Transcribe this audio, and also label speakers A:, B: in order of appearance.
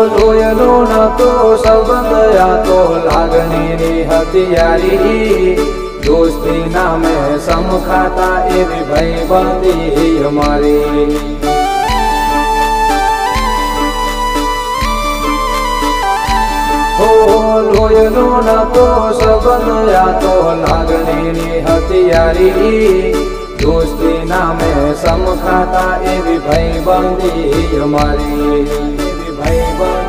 A: લોયનો નતો સંબંધ આ તો લાગણીની હથિયારી દોસ્તી નામે સમખાતા એવી ભાઈબંધી અમારી લોયનો નતો સંબંધ આ તો લાગણીની હથિયારી દોસ્તી નામે સમખાતા એવી ભાઈબંધી અમારી એવી ભાઈબંધી